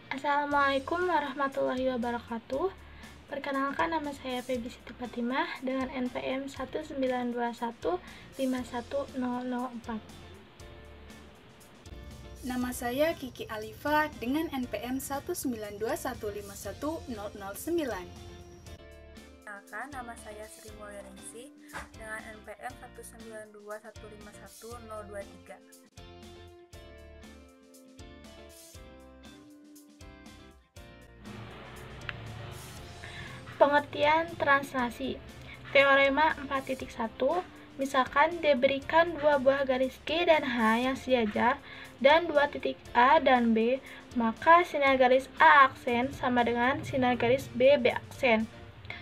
Assalamualaikum warahmatullahi wabarakatuh. Perkenalkan, nama saya Febi Siti Fatimah dengan NPM 192151004. Nama saya Kiki Alifa dengan NPM 192151009. Perkenalkan, nama saya Sri Mulyaningsih dengan NPM 192151023. Pengertian translasi. Teorema 4.1. Misalkan diberikan dua buah garis G dan H yang sejajar dan dua titik A dan B, maka sinar garis A aksen sama dengan sinar garis B aksen.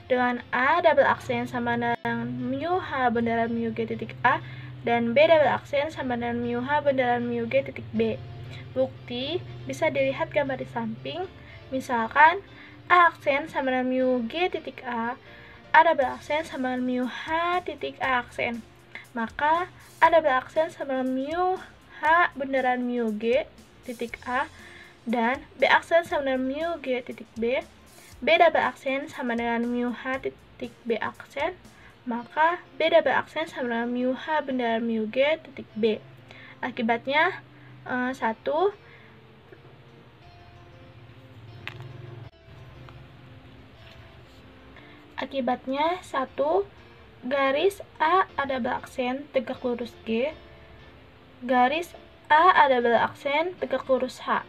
Dengan A double aksen sama dengan mu H bundaran mu G titik A dan B double aksen sama dengan mu H bundaran mu G titik B. Bukti bisa dilihat gambar di samping. Misalkan A aksen sama dengan mu G titik A double aksen sama dengan mu H titik A aksen. Maka A double aksen sama dengan mu H bundaran mu G titik A dan B aksen sama dengan mu G titik B. B double aksen sama dengan mu H titik B aksen. Maka B double aksen sama dengan mu H bundaran mu G titik B. Akibatnya 1. Akibatnya 1. Garis A double aksen tegak lurus G, garis A double aksen tegak lurus H,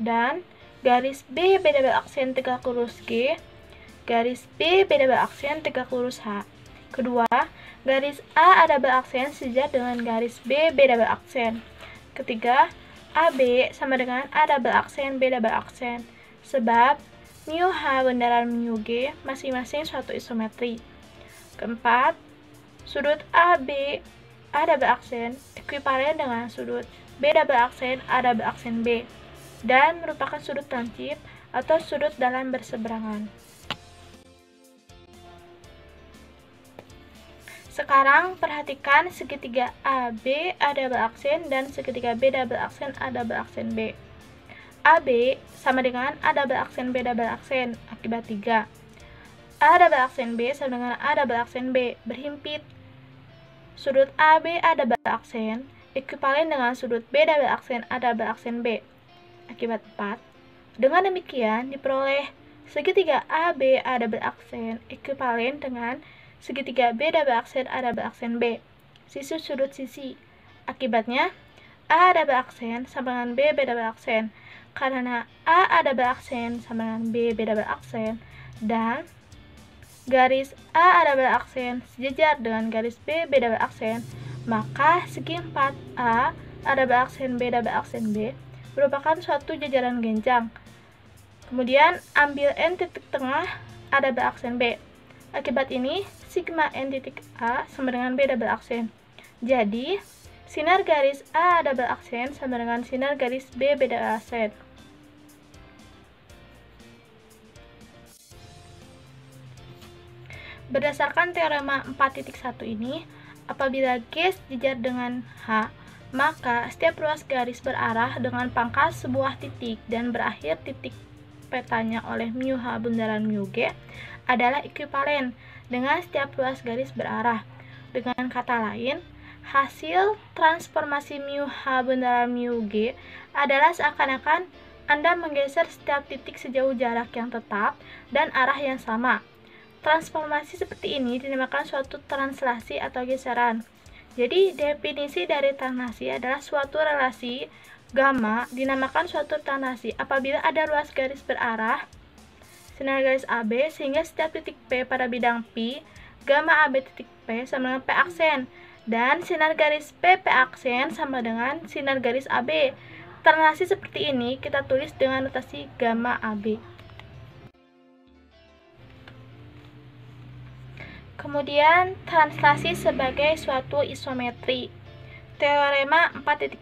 dan garis B double aksen tegak lurus G, garis B double aksen tegak lurus H. Kedua, garis A double aksen sejajar dengan garis B double aksen. Ketiga, AB sama dengan A double aksen B double aksen, sebab mu H bundaran mu G masing-masing suatu isometri. Keempat, sudut AB A double aksen ekuivalen dengan sudut B double aksen A double aksen B dan merupakan sudut lancip atau sudut dalam berseberangan. Sekarang perhatikan segitiga AB A double aksen dan segitiga B double aksen A double aksen B. AB sama dengan A double aksen B double aksen akibat 3. A double aksen B sama dengan A double aksen B berhimpit. Sudut AB A double aksen ekuivalen dengan sudut B double aksen A double aksen B akibat 4. Dengan demikian diperoleh segitiga AB A double aksen ekuivalen dengan segitiga B double aksen A double aksen B sisi sudut sisi. Akibatnya A double aksen sama dengan B double aksen karena A double aksen sama dengan B double aksen dan garis A double aksen sejajar dengan garis B double aksen, maka segi 4A double aksen B double aksen B merupakan suatu jajaran genjang. Kemudian ambil N titik tengah A double aksen B. Akibat ini sigma N titik A sama dengan B double aksen. Jadi sinar garis A double aksen sama dengan sinar garis B double aksen. Berdasarkan teorema 4.1 ini, apabila G sejajar dengan H, maka setiap ruas garis berarah dengan pangkas sebuah titik dan berakhir titik petanya oleh mu H bundaran mu G adalah ekuivalen dengan setiap ruas garis berarah. Dengan kata lain, hasil transformasi mu H bundaran mu G adalah seakan-akan Anda menggeser setiap titik sejauh jarak yang tetap dan arah yang sama. Transformasi seperti ini dinamakan suatu translasi atau geseran. Jadi, definisi dari translasi adalah suatu relasi gamma dinamakan suatu translasi apabila ada ruas garis berarah sinar garis AB sehingga setiap titik P pada bidang Pi, gamma AB titik P sama dengan P aksen dan sinar garis P aksen sama dengan sinar garis AB. Translasi seperti ini kita tulis dengan notasi gamma AB. Kemudian, translasi sebagai suatu isometri. Teorema 4.2.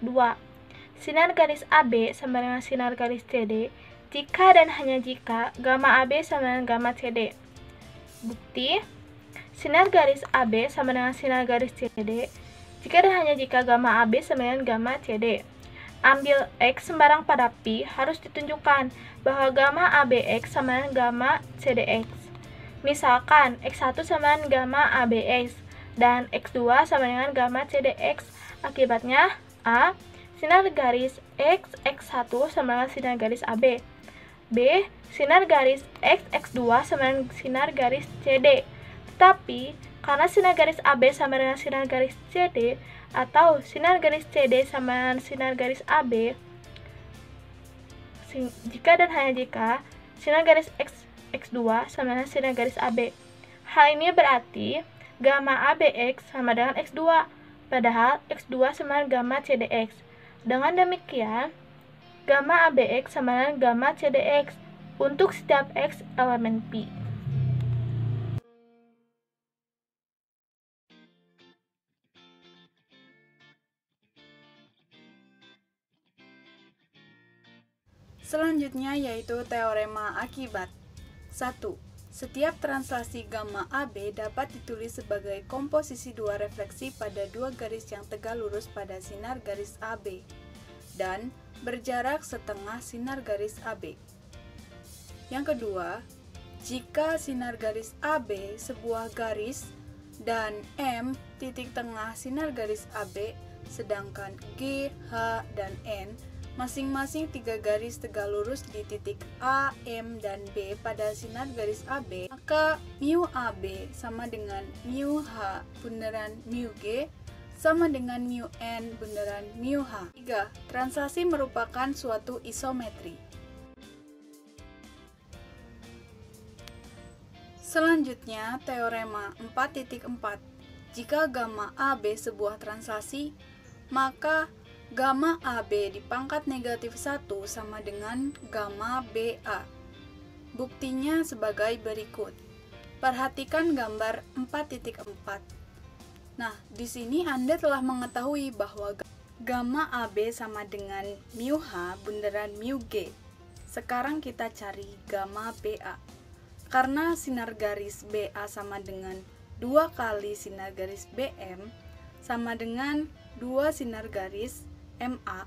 Sinar garis AB sama dengan sinar garis CD jika dan hanya jika gamma AB sama dengan gamma CD. Bukti, sinar garis AB sama dengan sinar garis CD jika dan hanya jika gamma AB sama dengan gamma CD. ambil X sembarang pada Pi, harus ditunjukkan bahwa gamma ABX sama dengan gamma CDX. Misalkan, X1 sama dengan gamma ABX, dan X2 sama dengan gamma CDX. Akibatnya, A. Sinar garis X, X1 sama dengan sinar garis AB. B. Sinar garis X, X2 sama dengan sinar garis CD. Tetapi, karena sinar garis AB sama dengan sinar garis CD, atau sinar garis CD sama dengan sinar garis AB, jika dan hanya jika sinar garis X, X2 sama dengan sinar garis AB. Hal ini berarti gamma ABX sama dengan X2, padahal X2 sama dengan gamma CDX. Dengan demikian, gamma ABX sama dengan gamma CDX untuk setiap X elemen Pi. Selanjutnya yaitu teorema akibat. 1. Setiap translasi gamma AB dapat ditulis sebagai komposisi dua refleksi pada dua garis yang tegak lurus pada sinar garis AB dan berjarak setengah sinar garis AB. Yang kedua, jika sinar garis AB sebuah garis dan M titik tengah sinar garis AB, sedangkan G, H, dan N masing-masing tiga garis tegak lurus di titik A, M, dan B pada sinar garis AB, maka mu AB sama dengan mu H bunderan mu G sama dengan mu N bunderan mu H. 3. Translasi merupakan suatu isometri. Selanjutnya, teorema 4.4. Jika gamma AB sebuah translasi, maka gamma AB dipangkat negatif 1 sama dengan gamma BA. Buktinya sebagai berikut. Perhatikan gambar 4.4. Nah, di sini Anda telah mengetahui bahwa gamma AB sama dengan mu H bunderan mu G. Sekarang kita cari gamma BA. Karena sinar garis BA sama dengan 2 kali sinar garis BM sama dengan 2 sinar garis MA,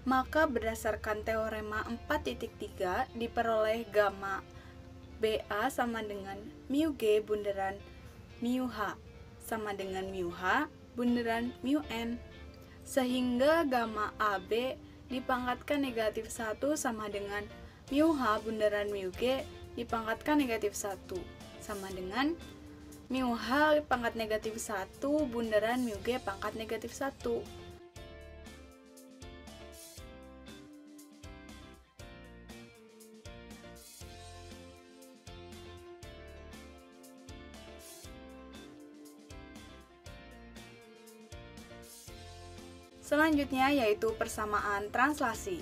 maka berdasarkan teorema 4.3 diperoleh gamma BA sama dengan mu G bunderan mu H sama dengan mu H bunderan mu N, sehingga gamma AB dipangkatkan negatif 1 sama dengan mu H bunderan mu G dipangkatkan negatif 1 sama dengan mu H pangkat negatif 1 bunderan mu G pangkat negatif 1. Selanjutnya yaitu persamaan translasi.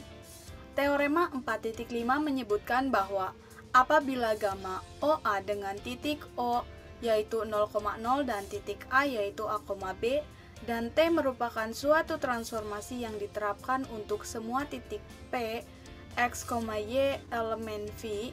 Teorema 4.5 menyebutkan bahwa apabila gamma OA dengan titik O yaitu 0,0 dan titik A yaitu A, B, dan T merupakan suatu transformasi yang diterapkan untuk semua titik P, X, Y elemen V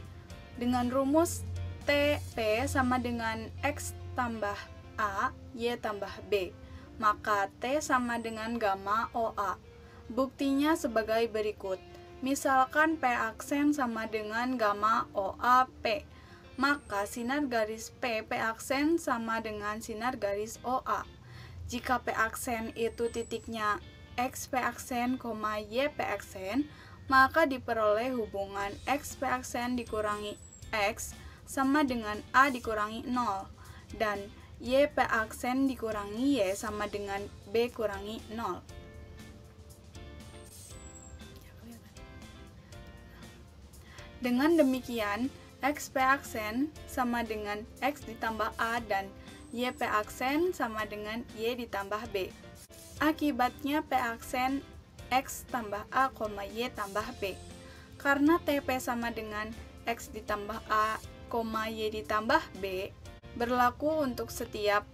dengan rumus TP sama dengan X tambah A, Y tambah B, maka T sama dengan gamma OA. Buktinya sebagai berikut. Misalkan P aksen sama dengan gamma OA P, maka sinar garis P aksen sama dengan sinar garis OA. Jika P aksen itu titiknya X P aksen, Y P aksen, maka diperoleh hubungan X P aksen dikurangi X sama dengan A dikurangi 0, dan Y P aksen dikurangi Y sama dengan B kurangi 0. Dengan demikian, X P aksen sama dengan X ditambah A dan Y P aksen sama dengan Y ditambah B. Akibatnya P aksen X tambah A, Y tambah B. Karena TP sama dengan X ditambah A, Y ditambah B, berlaku untuk setiap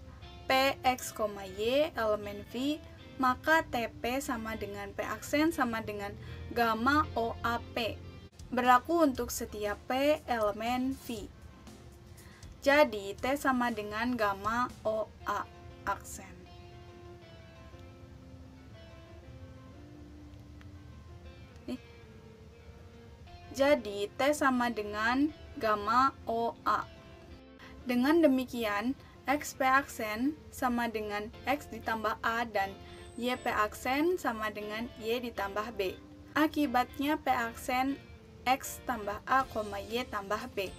P, X, Y elemen V, maka TP sama dengan P aksen sama dengan gamma OAP. Berlaku untuk setiap P elemen V. Jadi, T sama dengan gamma OA aksen. Jadi T sama dengan gamma OA. Dengan demikian, XP aksen sama dengan X ditambah A dan YP aksen sama dengan Y ditambah B. Akibatnya P aksen X tambah A, Y tambah B.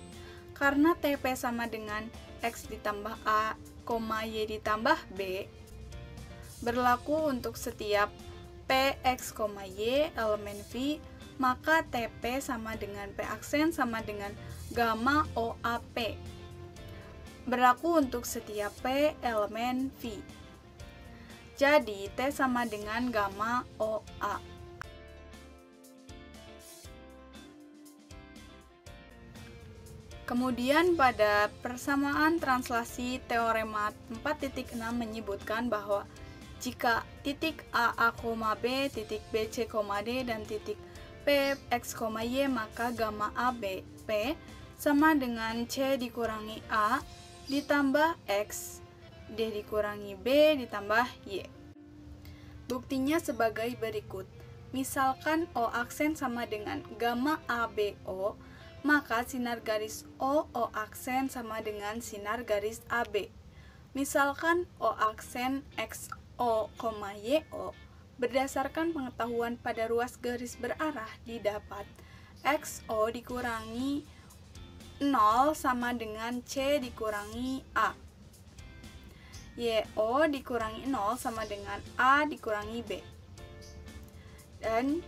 Karena TP sama dengan X ditambah A, Y ditambah B, berlaku untuk setiap P, X, Y elemen V, maka TP sama dengan P aksen sama dengan gamma OAP. Berlaku untuk setiap P elemen V. Jadi T sama dengan gamma OA. Kemudian pada persamaan translasi teorema 4.6 menyebutkan bahwa jika titik A, B, titik B, C, D, dan titik P, X, Y, maka gamma AB, P sama dengan C dikurangi A ditambah X, D dikurangi B ditambah Y. Buktinya sebagai berikut. Misalkan O aksen sama dengan gamma ABO, maka sinar garis O aksen sama dengan sinar garis AB. Misalkan O aksen XO, YO, berdasarkan pengetahuan pada ruas garis berarah didapat XO dikurangi 0 sama dengan C dikurangi A. YO dikurangi 0 sama dengan A dikurangi B. Dan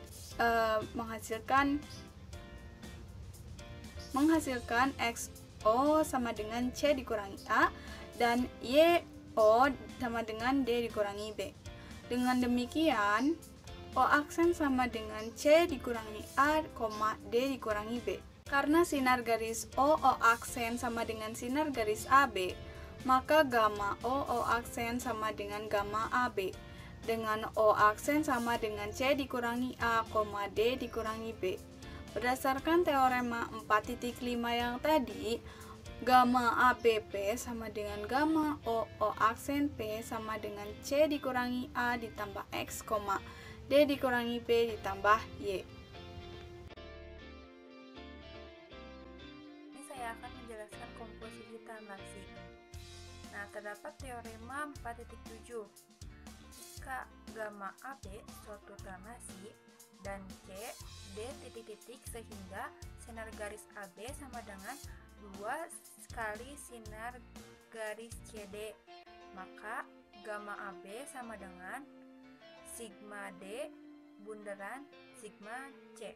menghasilkan XO sama dengan C dikurangi A dan YO sama dengan D dikurangi B. Dengan demikian, O aksen sama dengan C dikurangi A, D dikurangi B. Karena sinar garis O aksen sama dengan sinar garis AB, maka gamma O aksen sama dengan gamma AB. Dengan O aksen sama dengan C dikurangi A, D dikurangi B. Berdasarkan teorema 4.5 yang tadi, gamma ABP sama dengan gamma O aksen P sama dengan C dikurangi A ditambah X, D dikurangi B ditambah Y. Ini saya akan menjelaskan komposisi translasi. Nah, terdapat teorema 4.7. Jika gamma AB suatu translasi dan C, D titik-titik sehingga sinar garis AB sama dengan 2 kali sinar garis CD, maka gamma AB sama dengan sigma D bundaran sigma C.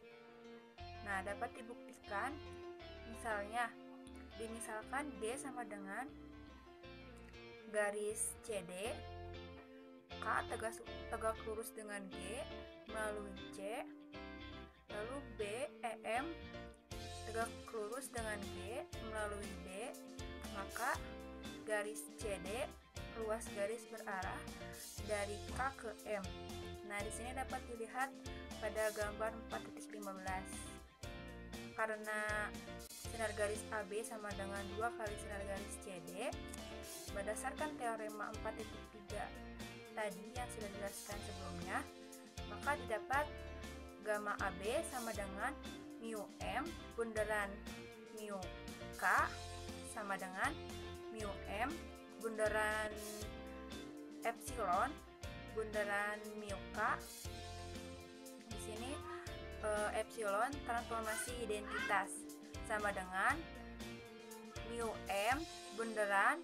Nah, dapat dibuktikan misalnya, dimisalkan D sama dengan garis CD, K tegak lurus dengan G melalui C, lalu B, EM tegak lurus dengan G melalui D, maka garis CD luas garis berarah dari K ke M. Nah, di sini dapat dilihat pada gambar 4.15. Karena sinar garis AB sama dengan 2 kali sinar garis CD, berdasarkan teorema 4.3 tadi yang sudah dijelaskan sebelumnya, maka didapat gamma AB sama dengan mu M bundaran mu K sama dengan mu M bundaran epsilon bundaran mu K. Di sini epsilon transformasi identitas sama dengan mu M bundaran.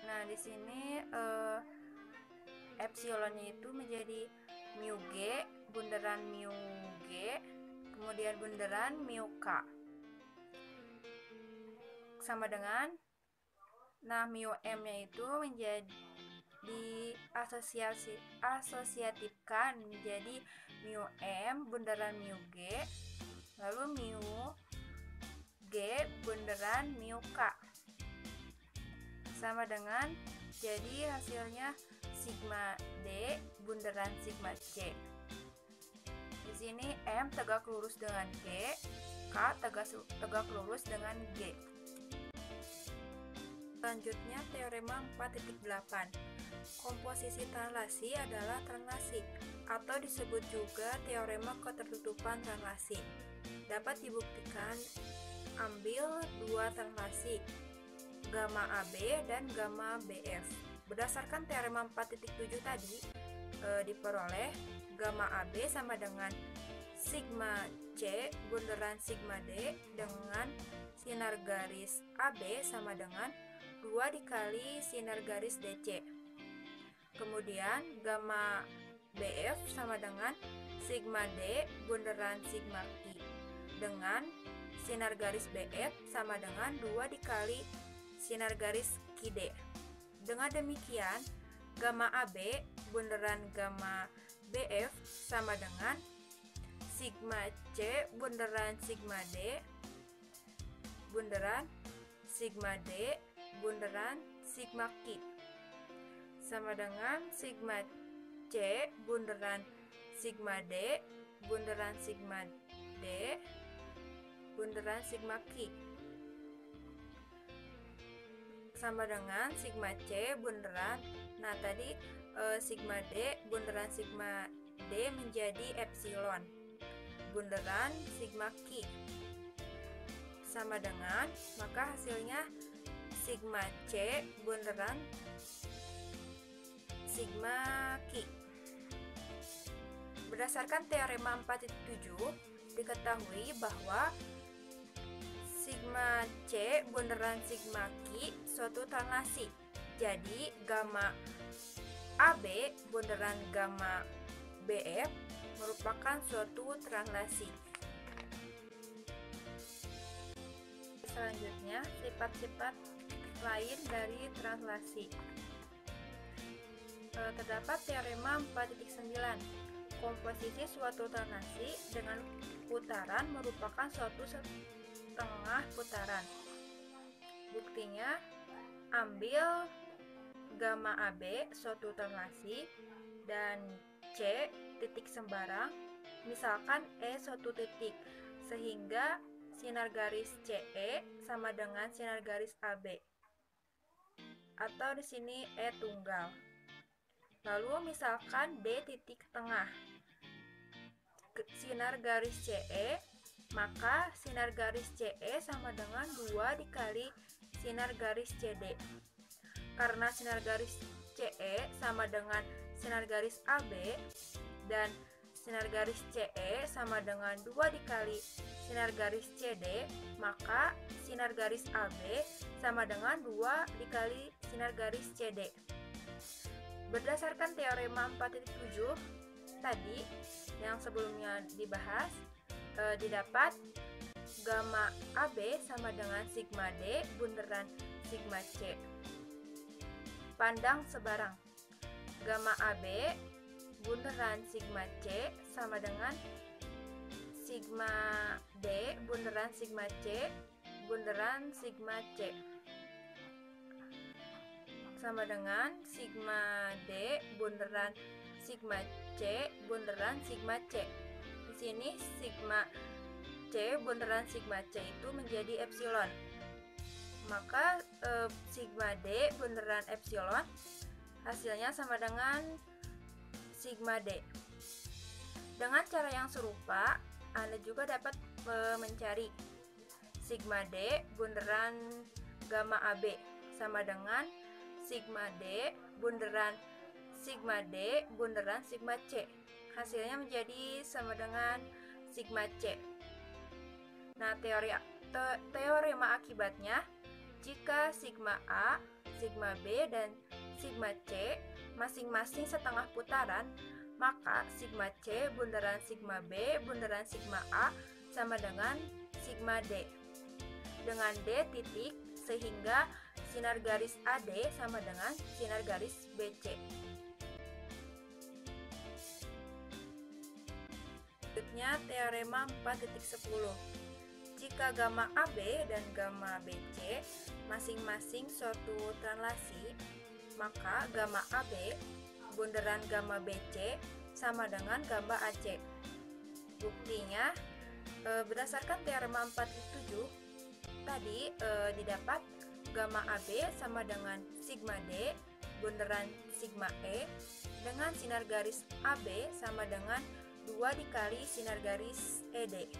Nah, di sini epsilonnya itu menjadi mu G bundaran mu G, kemudian bundaran mu K sama dengan, nah, mu M nya itu menjadi asosiatifkan menjadi mu M bundaran mu G, lalu mu G bundaran mu K sama dengan, jadi hasilnya sigma D bundaran sigma C. Di sini M tegak lurus dengan G, K tegak lurus dengan G. Selanjutnya teorema 4.8. Komposisi translasi adalah translasi atau disebut juga teorema ketertutupan translasi. Dapat dibuktikan ambil dua translasi, gamma AB dan gamma BF. Berdasarkan teorema 4.7 tadi, diperoleh gamma AB sama dengan sigma C bunderan sigma D dengan sinar garis AB sama dengan 2 dikali sinar garis DC. Kemudian gamma BF sama dengan sigma D bunderan sigma I dengan sinar garis BF sama dengan 2 dikali sinar garis QD. Dengan demikian, gamma AB bunderan gamma BF sama dengan sigma C bunderan sigma D bunderan sigma D bunderan sigma Q sama dengan sigma C bunderan sigma D bunderan sigma D bunderan sigma Q sama dengan sigma C bunderan, nah tadi sigma D bunderan sigma D menjadi epsilon bunderan sigma Q sama dengan, maka hasilnya sigma C bunderan sigma Q. Berdasarkan teorema 4.7 diketahui bahwa sigma C bunderan sigma Q suatu translasi. Jadi gamma AB bunderan gamma BF merupakan suatu translasi. Selanjutnya, sifat-sifat lain dari translasi. Terdapat teorema 4.9. Komposisi suatu translasi dengan putaran merupakan suatu setengah putaran. Buktinya, ambil gamma AB suatu translasi dan C titik sembarang, misalkan E suatu titik, sehingga sinar garis CE sama dengan sinar garis AB, atau di sini E tunggal. Lalu misalkan D titik tengah, sinar garis CE, maka sinar garis CE sama dengan 2 dikali sinar garis CD. Karena sinar garis CE sama dengan sinar garis AB dan sinar garis CE sama dengan 2 dikali sinar garis CD, maka sinar garis AB sama dengan 2 dikali sinar garis CD. Berdasarkan teorema 4.7 tadi yang sebelumnya dibahas, didapat gamma AB sama dengan sigma D bunderan sigma C. Pandang sebarang, gamma AB bunderan sigma C sama dengan sigma D bunderan sigma C bunderan sigma C sama dengan sigma D bunderan sigma C bunderan sigma C. Di sini sigma C bunderan sigma C itu menjadi epsilon. Maka sigma D bunderan epsilon hasilnya sama dengan sigma D. Dengan cara yang serupa, Anda juga dapat mencari sigma D bunderan gamma AB sama dengan sigma D bunderan sigma D bunderan sigma C. Hasilnya menjadi sama dengan sigma C. Nah, teorema akibatnya, jika sigma A, sigma B, dan sigma C masing-masing setengah putaran, maka sigma C bunderan sigma B bunderan sigma A sama dengan sigma D dengan D titik, sehingga sinar garis AD sama dengan sinar garis BC. Selanjutnya teorema 4.10. Jika gamma AB dan gamma BC masing-masing suatu translasi, maka gamma AB bunderan gamma BC sama dengan gamma AC. Buktinya, berdasarkan teorema 4.7 tadi, didapat gamma AB sama dengan sigma D bunderan sigma E dengan sinar garis AB sama dengan 2 dikali sinar garis ED.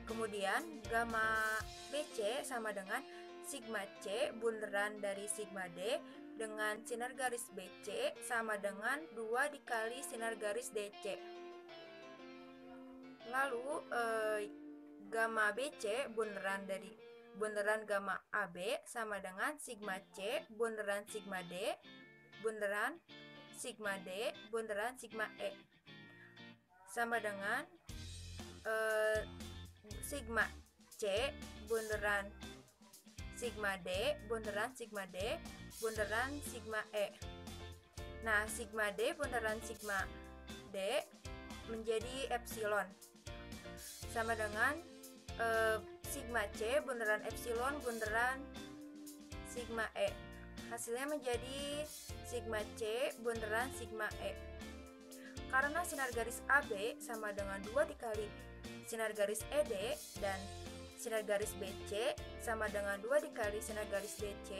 Kemudian gamma BC sama dengan sigma C bunderan dari sigma D dengan sinar garis BC sama dengan 2 dikali sinar garis DC. Lalu gamma BC bunderan gamma AB sama dengan sigma C bunderan sigma D bunderan sigma D bunderan sigma E sama dengan sigma C bunderan sigma D bunderan sigma D bunderan sigma E. Nah, sigma D bunderan sigma D menjadi epsilon sama dengan sigma C bunderan epsilon bunderan sigma E. Hasilnya menjadi sigma C bunderan sigma E. Karena sinar garis AB sama dengan 2 dikali sinar garis ED dan sinar garis BC sama dengan 2 dikali sinar garis DC,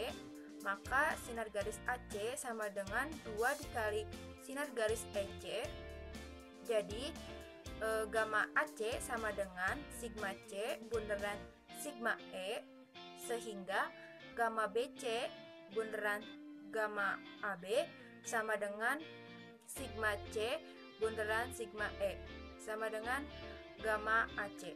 maka sinar garis AC sama dengan 2 dikali sinar garis EC. Jadi gamma AC sama dengan sigma C bunderan sigma E, sehingga gamma BC bunderan gamma AB sama dengan sigma C bunderan sigma E sama dengan gamma AC.